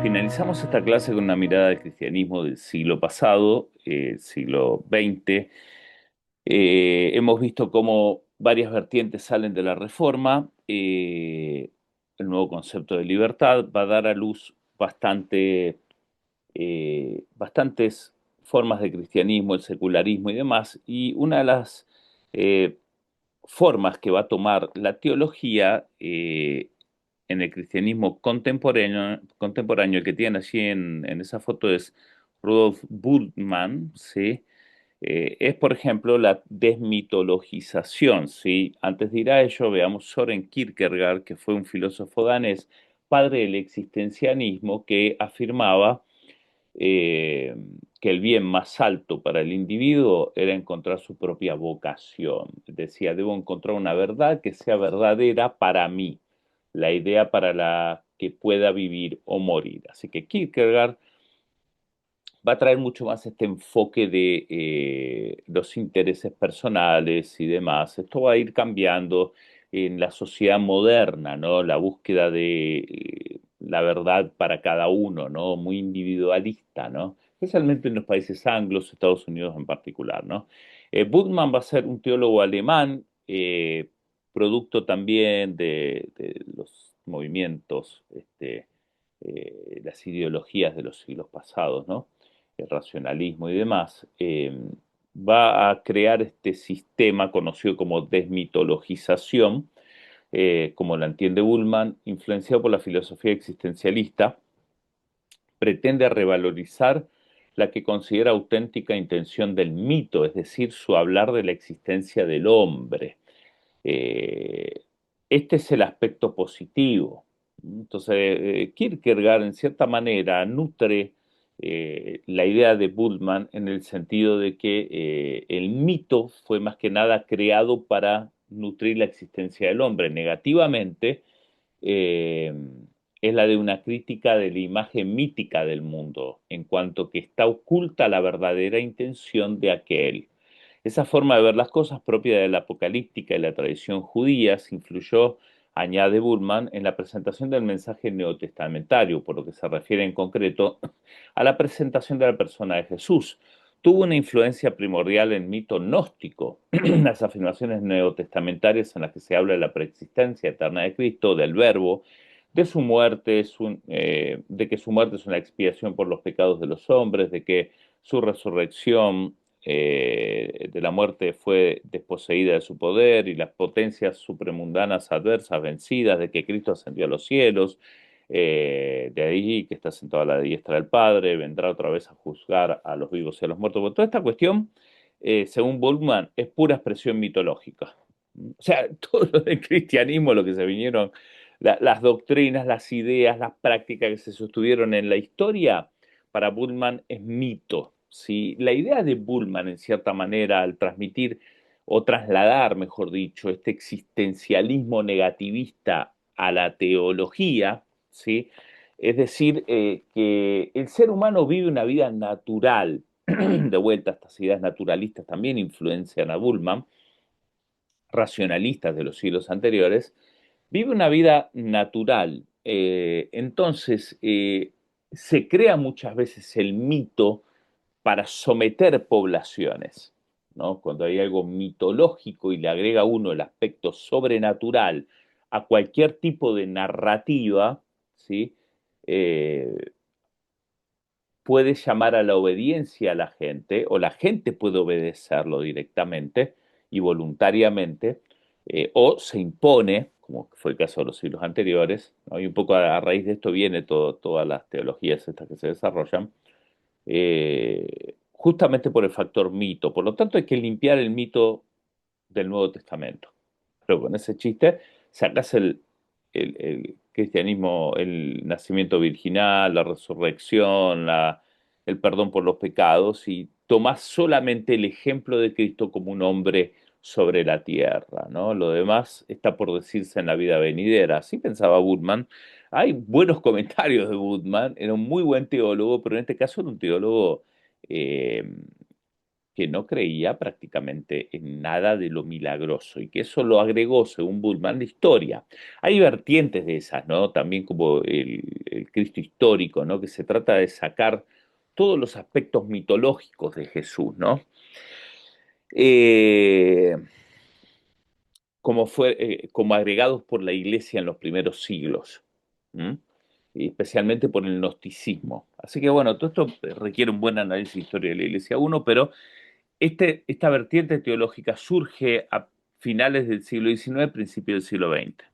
Finalizamos esta clase con una mirada al cristianismo del siglo pasado, siglo XX. Hemos visto cómo varias vertientes salen de la Reforma. El nuevo concepto de libertad va a dar a luz bastantes formas de cristianismo, el secularismo y demás. Y una de las eh, formas que va a tomar la teología en el cristianismo contemporáneo, el que tienen allí en esa foto es Rudolf Bultmann, ¿sí? Es, por ejemplo, la desmitologización, ¿sí? Antes de ir a ello, veamos Soren Kierkegaard, que fue un filósofo danés, padre del existencialismo, que afirmaba eh, que el bien más alto para el individuo era encontrar su propia vocación. Decía, debo encontrar una verdad que sea verdadera para mí, la idea para la que pueda vivir o morir. Así que Kierkegaard va a traer mucho más este enfoque de los intereses personales y demás. Esto va a ir cambiando en la sociedad moderna, ¿no? La búsqueda de la verdad para cada uno, ¿no? Muy individualista, ¿no? Especialmente en los países anglos, Estados Unidos en particular, ¿no? Buchmann va a ser un teólogo alemán, producto también de los movimientos, las ideologías de los siglos pasados, ¿no? El racionalismo y demás, va a crear este sistema conocido como desmitologización, como la entiende Bullman, influenciado por la filosofía existencialista, pretende revalorizar la que considera auténtica intención del mito, es decir, su hablar de la existencia del hombre. Eh, este es el aspecto positivo. Entonces, Kierkegaard, en cierta manera, nutre la idea de Bullmann en el sentido de que el mito fue más que nada creado para nutrir la existencia del hombre. Negativamente, eh, es la de una crítica de la imagen mítica del mundo, en cuanto que está oculta la verdadera intención de aquel. Esa forma de ver las cosas propia de la apocalíptica y la tradición judía se influyó, añade Bullmann, en la presentación del mensaje neotestamentario, por lo que se refiere en concreto a la presentación de la persona de Jesús. Tuvo una influencia primordial en el mito gnóstico, las afirmaciones neotestamentarias en las que se habla de la preexistencia eterna de Cristo, del Verbo, de su muerte, de que su muerte es una expiación por los pecados de los hombres, de que su resurrección de la muerte fue desposeída de su poder y las potencias supramundanas adversas vencidas, de que Cristo ascendió a los cielos, de ahí que está sentado a la diestra del Padre, vendrá otra vez a juzgar a los vivos y a los muertos. Pero toda esta cuestión, según Bultmann, es pura expresión mitológica. O sea, todo lo del cristianismo, lo que se vinieron, las doctrinas, las ideas, las prácticas que se sostuvieron en la historia, para Bullmann es mito. ¿Sí? La idea de Bullmann, en cierta manera, al transmitir o trasladar, mejor dicho, este existencialismo negativista a la teología, ¿sí? Es decir, que el ser humano vive una vida natural. De vuelta, estas ideas naturalistas también influencian a Bullmann, racionalistas de los siglos anteriores, vive una vida natural. Entonces, se crea muchas veces el mito para someter poblaciones, ¿no? Cuando hay algo mitológico y le agrega uno el aspecto sobrenatural a cualquier tipo de narrativa, ¿sí? Eh, puede llamar a la obediencia a la gente, o la gente puede obedecerlo directamente y voluntariamente, o se impone, como fue el caso de los siglos anteriores, ¿no? Y un poco a raíz de esto viene todas las teologías estas que se desarrollan, justamente por el factor mito. Por lo tanto, hay que limpiar el mito del Nuevo Testamento. Pero con ese chiste sacas el cristianismo, el nacimiento virginal, la resurrección, el perdón por los pecados y tomás solamente el ejemplo de Cristo como un hombre sobre la tierra, ¿no? Lo demás está por decirse en la vida venidera. Así pensaba Woodman. Hay buenos comentarios de Woodman, era un muy buen teólogo, pero en este caso era un teólogo eh, que no creía prácticamente en nada de lo milagroso y que eso lo agregó, según Bullman, la historia. Hay vertientes de esas, ¿no? También como el Cristo histórico, ¿no? Que se trata de sacar todos los aspectos mitológicos de Jesús, ¿no? Eh, como agregados por la Iglesia en los primeros siglos, ¿m? Y especialmente por el gnosticismo. Así que bueno, todo esto requiere un buen análisis de historia de la Iglesia uno, pero esta vertiente teológica surge a finales del siglo XIX, principios del siglo XX.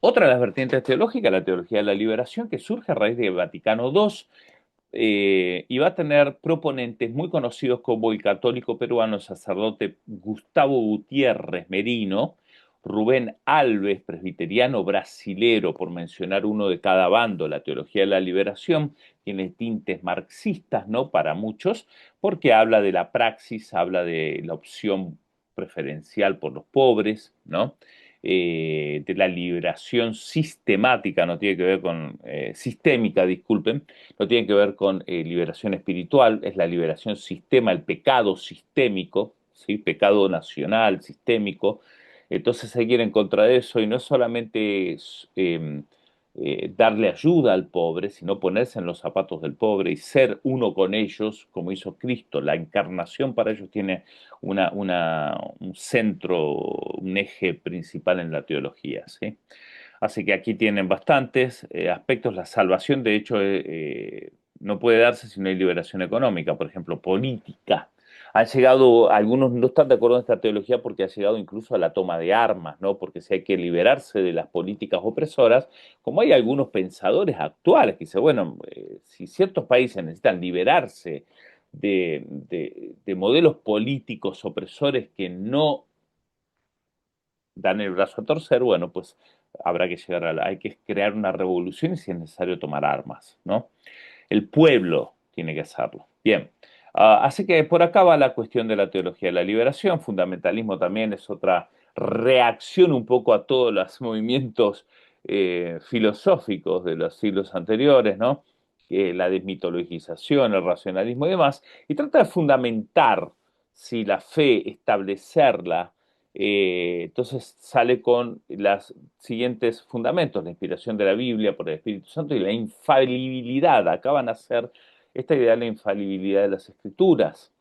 Otra de las vertientes teológicas, la teología de la liberación, que surge a raíz de Vaticano II, y va a tener proponentes muy conocidos como el católico peruano sacerdote Gustavo Gutiérrez Merino, Rubén Alves, presbiteriano brasilero, por mencionar uno de cada bando. La teología de la liberación tiene tintes marxistas, ¿no? Para muchos, porque habla de la praxis, habla de la opción preferencial por los pobres, ¿no? De la liberación sistemática, no tiene que ver con sistémica, disculpen, no tiene que ver con liberación espiritual, es la liberación sistema, el pecado sistémico, ¿sí? Pecado nacional, sistémico. Entonces hay que ir en contra de eso y no es solamente darle ayuda al pobre, sino ponerse en los zapatos del pobre y ser uno con ellos, como hizo Cristo. La encarnación para ellos tiene un centro, un eje principal en la teología, ¿sí? Así que aquí tienen bastantes aspectos. La salvación, de hecho, no puede darse si no hay liberación económica, por ejemplo, política. Han llegado, algunos no están de acuerdo en esta teología porque ha llegado incluso a la toma de armas, ¿no? Porque si hay que liberarse de las políticas opresoras, como hay algunos pensadores actuales que dicen, bueno, si ciertos países necesitan liberarse de modelos políticos opresores que no dan el brazo a torcer, bueno, pues habrá que llegar hay que crear una revolución y si es necesario tomar armas, ¿no? El pueblo tiene que hacerlo. Bien. Así que por acá va la cuestión de la teología de la liberación. Fundamentalismo también es otra reacción un poco a todos los movimientos filosóficos de los siglos anteriores, ¿no? La desmitologización, el racionalismo y demás. Y trata de fundamentar si la fe, establecerla. Entonces sale con los siguientes fundamentos: la inspiración de la Biblia por el Espíritu Santo y la infalibilidad. Acá van a ser esta idea de la infalibilidad de las Escrituras,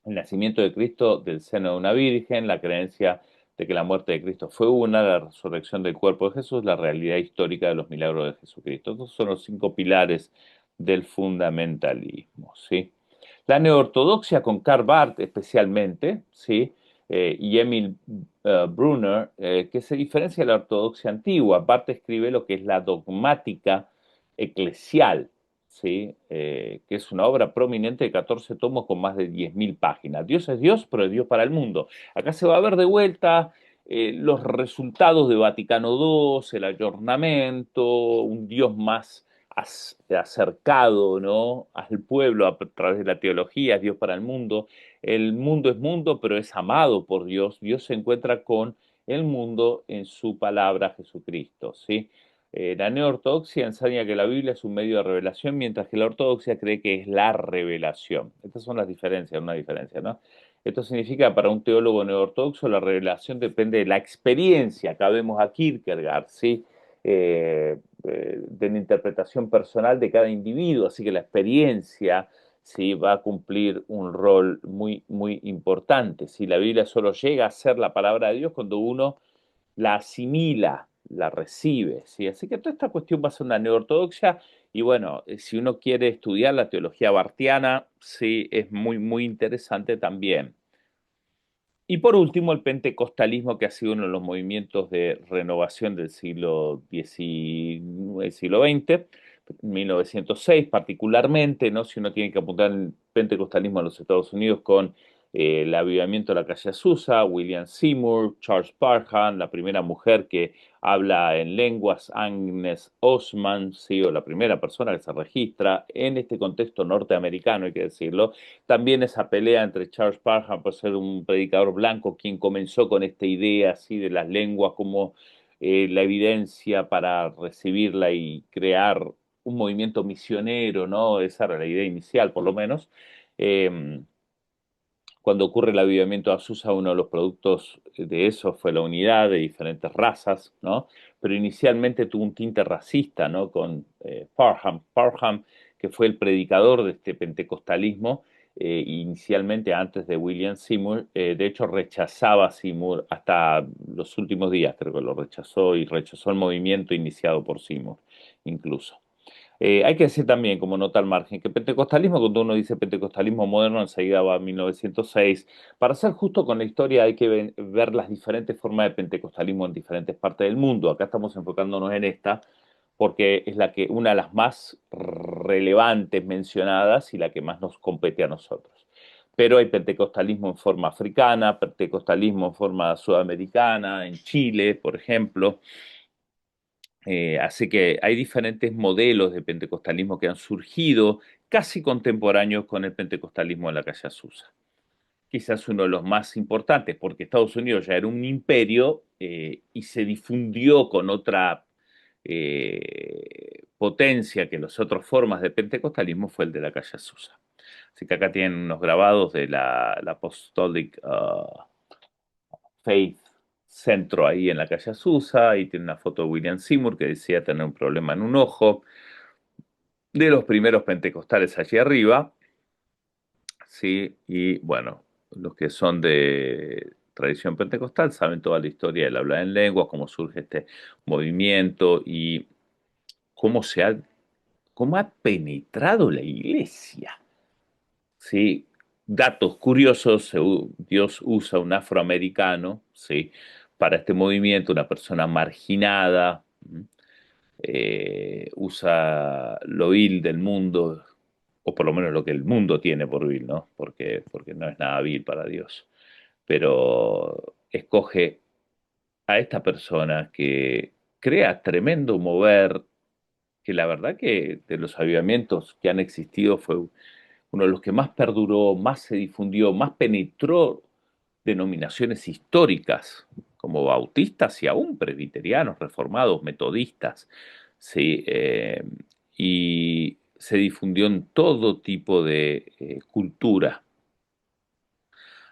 el nacimiento de Cristo del seno de una virgen, la creencia de que la muerte de Cristo fue una, la resurrección del cuerpo de Jesús, la realidad histórica de los milagros de Jesucristo. Estos son los 5 pilares del fundamentalismo, ¿sí? La neortodoxia con Karl Barth especialmente, ¿sí? Y Emil Brunner, que se diferencia de la ortodoxia antigua. Barth escribe lo que es la dogmática eclesial, ¿sí? Que es una obra prominente de 14 tomos con más de 10.000 páginas. Dios es Dios, pero es Dios para el mundo. Acá se va a ver de vuelta los resultados de Vaticano II, el ayornamiento, un Dios más acercado, ¿no? Al pueblo a través de la teología, es Dios para el mundo. El mundo es mundo, pero es amado por Dios. Dios se encuentra con el mundo en su palabra Jesucristo, ¿sí? La neoortodoxia enseña que la Biblia es un medio de revelación, mientras que la ortodoxia cree que es la revelación. Estas son las diferencias, una diferencia, ¿no? Esto significa, para un teólogo neoortodoxo, la revelación depende de la experiencia. Acá vemos a Kierkegaard, ¿sí? De la interpretación personal de cada individuo, así que la experiencia, ¿sí? Va a cumplir un rol muy, muy importante. Si la Biblia solo llega a ser la palabra de Dios cuando uno la asimila, la recibe, ¿sí? Así que toda esta cuestión va a ser una neoortodoxia y bueno, si uno quiere estudiar la teología bartiana, sí, es muy, muy interesante también. Y por último, el pentecostalismo, que ha sido uno de los movimientos de renovación del siglo XIX, siglo XX, 1906 particularmente, ¿no? Si uno tiene que apuntar el pentecostalismo en los Estados Unidos con el avivamiento de la calle Azusa, William Seymour, Charles Parham, la primera mujer que habla en lenguas, Agnes Osman, sí, o la primera persona que se registra en este contexto norteamericano, hay que decirlo. También esa pelea entre Charles Parham por ser un predicador blanco, quien comenzó con esta idea así de las lenguas como la evidencia para recibirla y crear un movimiento misionero, ¿no? Esa era la idea inicial, por lo menos. Eh, Cuando ocurre el avivamiento de Azusa, uno de los productos de eso fue la unidad de diferentes razas, ¿no? Pero inicialmente tuvo un tinte racista, ¿no? Con Parham, que fue el predicador de este pentecostalismo, inicialmente antes de William Seymour, de hecho rechazaba a Seymour hasta los últimos días, creo que lo rechazó y rechazó el movimiento iniciado por Seymour, incluso. Hay que decir también, como nota al margen, que pentecostalismo, cuando uno dice pentecostalismo moderno, enseguida va a 1906. Para ser justo con la historia, hay que ver las diferentes formas de pentecostalismo en diferentes partes del mundo. Acá estamos enfocándonos en esta, porque es una de las más relevantes mencionadas y la que más nos compete a nosotros. Pero hay pentecostalismo en forma africana, pentecostalismo en forma sudamericana, en Chile, por ejemplo. Así que hay diferentes modelos de pentecostalismo que han surgido casi contemporáneos con el pentecostalismo de la calle Azusa. Quizás uno de los más importantes, porque Estados Unidos ya era un imperio y se difundió con otra potencia que las otras formas de pentecostalismo fue el de la calle Azusa. Así que acá tienen unos grabados de la Apostolic Faith Centro ahí en la calle Azusa y tiene una foto de William Seymour que decía tener un problema en un ojo, de los primeros pentecostales allí arriba, ¿sí? Y bueno, los que son de tradición pentecostal saben toda la historia del habla en lenguas, cómo surge este movimiento y cómo cómo ha penetrado la iglesia, ¿sí? Datos curiosos, Dios usa un afroamericano, ¿sí? Para este movimiento, una persona marginada, usa lo vil del mundo, o por lo menos lo que el mundo tiene por vil, ¿no? Porque no es nada vil para Dios. Pero escoge a esta persona que crea tremendo mover, que la verdad que de los avivamientos que han existido fue uno de los que más perduró, más se difundió, más penetró denominaciones históricas, como bautistas y aún presbiterianos, reformados, metodistas, ¿sí? Y se difundió en todo tipo de cultura.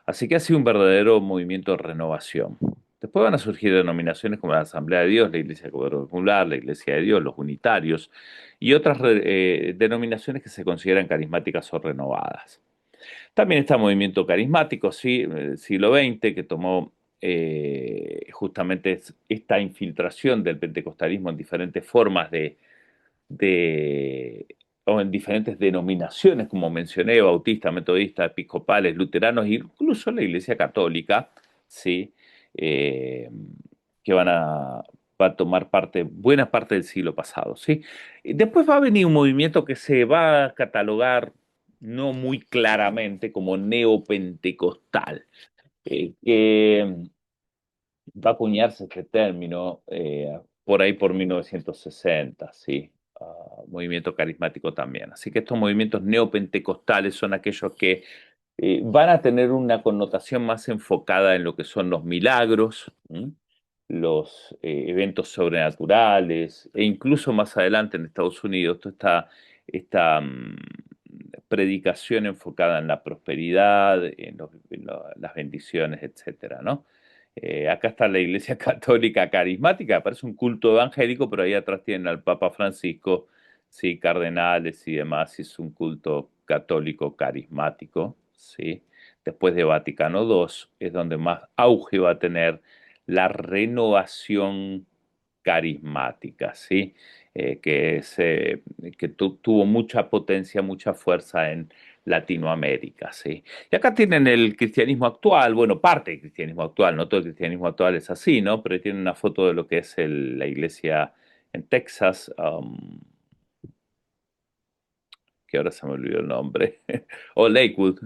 Así que ha sido un verdadero movimiento de renovación. Después van a surgir denominaciones como la Asamblea de Dios, la Iglesia Popular, la Iglesia de Dios, los Unitarios y otras denominaciones que se consideran carismáticas o renovadas. También está el movimiento carismático, sí, siglo XX, que tomó justamente esta infiltración del pentecostalismo en diferentes formas de, o en diferentes denominaciones, como mencioné, bautistas, metodistas, episcopales, luteranos, incluso la Iglesia Católica, sí, eh, que va a tomar buena parte del siglo pasado, sí. Y después va a venir un movimiento que se va a catalogar no muy claramente como neopentecostal, que va a acuñarse este término por ahí por 1960, ¿sí? Movimiento carismático también. Así que estos movimientos neopentecostales son aquellos que van a tener una connotación más enfocada en lo que son los milagros, ¿m? Los eventos sobrenaturales, e incluso más adelante en Estados Unidos, toda esta predicación enfocada en la prosperidad, las bendiciones, etcétera, ¿no? Acá está la Iglesia Católica Carismática, parece un culto evangélico, pero ahí atrás tienen al Papa Francisco, sí, cardenales y demás, y es un culto católico carismático, sí. Después de Vaticano II es donde más auge va a tener la renovación carismática, ¿sí? Que tuvo mucha potencia, mucha fuerza en Latinoamérica, ¿sí? Y acá tienen el cristianismo actual, bueno, parte del cristianismo actual, no todo el cristianismo actual es así, ¿no? Pero tienen una foto de lo que es la iglesia en Texas, que ahora se me olvidó el nombre, o Lakewood,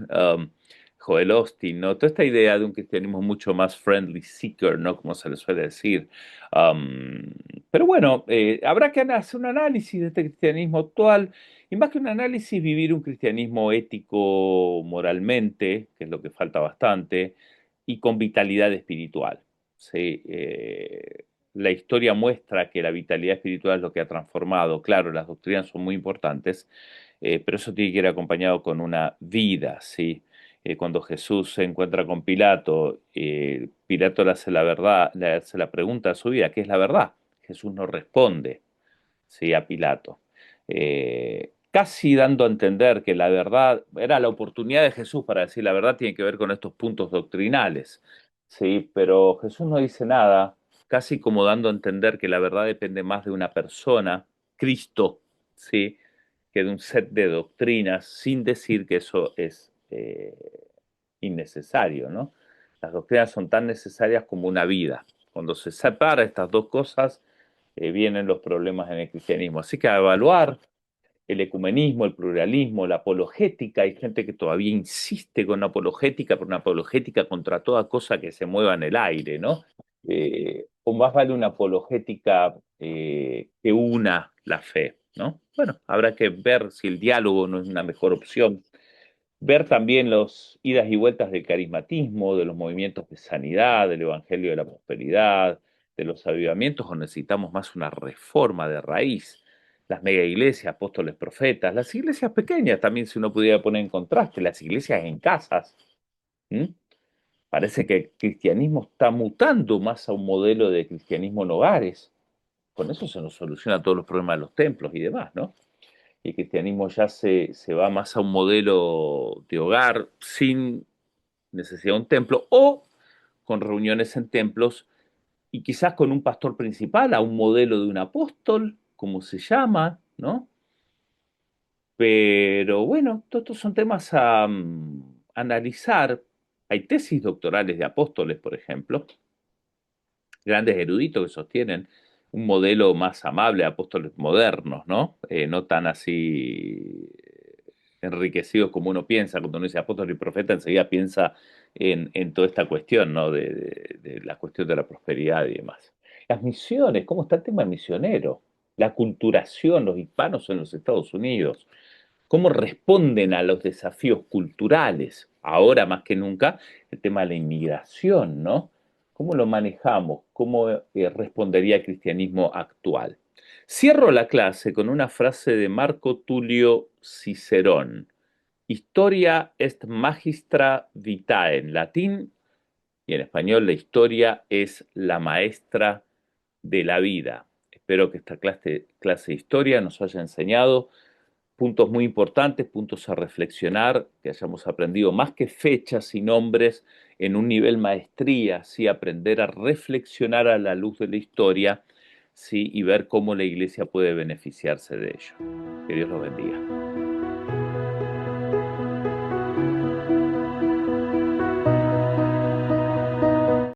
Joel Austin, ¿no? Toda esta idea de un cristianismo mucho más friendly seeker, ¿no? Como se le suele decir. Um, pero bueno, habrá que hacer un análisis de este cristianismo actual, y más que un análisis, vivir un cristianismo ético moralmente, que es lo que falta bastante, y con vitalidad espiritual. ¿Sí? la historia muestra que la vitalidad espiritual es lo que ha transformado. Claro, las doctrinas son muy importantes, pero eso tiene que ir acompañado con una vida, ¿sí? Cuando Jesús se encuentra con Pilato, Pilato le hace la verdad, le hace la pregunta a su vida, ¿qué es la verdad? Jesús no responde, ¿sí? A Pilato. Casi dando a entender que la verdad era la oportunidad de Jesús para decir la verdad tiene que ver con estos puntos doctrinales, ¿sí? Pero Jesús no dice nada, casi como dando a entender que la verdad depende más de una persona, Cristo, ¿sí? Que de un set de doctrinas, sin decir que eso es innecesario, ¿no? Las doctrinas son tan necesarias como una vida. Cuando se separa estas dos cosas, vienen los problemas en el cristianismo. Así que a evaluar el ecumenismo, el pluralismo, la apologética. Hay gente que todavía insiste con la apologética, pero una apologética contra toda cosa que se mueva en el aire, ¿no? O más vale una apologética que una la fe, ¿no? Bueno, habrá que ver si el diálogo no es una mejor opción. Ver también los idas y vueltas del carismatismo, de los movimientos de sanidad, del evangelio de la prosperidad, de los avivamientos, o necesitamos más una reforma de raíz. Las mega iglesias, apóstoles, profetas, las iglesias pequeñas también, si uno pudiera poner en contraste, las iglesias en casas. ¿M? Parece que el cristianismo está mutando más a un modelo de cristianismo en hogares. Con eso se nos soluciona todos los problemas de los templos y demás, ¿no? Y el cristianismo ya se va más a un modelo de hogar sin necesidad de un templo o con reuniones en templos y quizás con un pastor principal, a un modelo de un apóstol, como se llama, ¿no? Pero bueno, todos estos son temas a analizar. Hay tesis doctorales de apóstoles, por ejemplo, grandes eruditos que sostienen un modelo más amable de apóstoles modernos, ¿no? No tan así enriquecidos como uno piensa. Cuando uno dice apóstol y profeta, enseguida piensa en toda esta cuestión, ¿no? De la cuestión de la prosperidad y demás. Las misiones, ¿cómo está el tema misionero? La culturación, los hispanos en los Estados Unidos, cómo responden a los desafíos culturales, ahora más que nunca, el tema de la inmigración, ¿no? ¿Cómo lo manejamos? ¿Cómo respondería el cristianismo actual? Cierro la clase con una frase de Marco Tulio Cicerón. Historia est magistra vitae en latín y en español la historia es la maestra de la vida. Espero que esta clase de historia nos haya enseñado puntos muy importantes, puntos a reflexionar, que hayamos aprendido más que fechas y nombres en un nivel maestría, sí aprender a reflexionar a la luz de la historia, sí, y ver cómo la iglesia puede beneficiarse de ello. Que Dios los bendiga.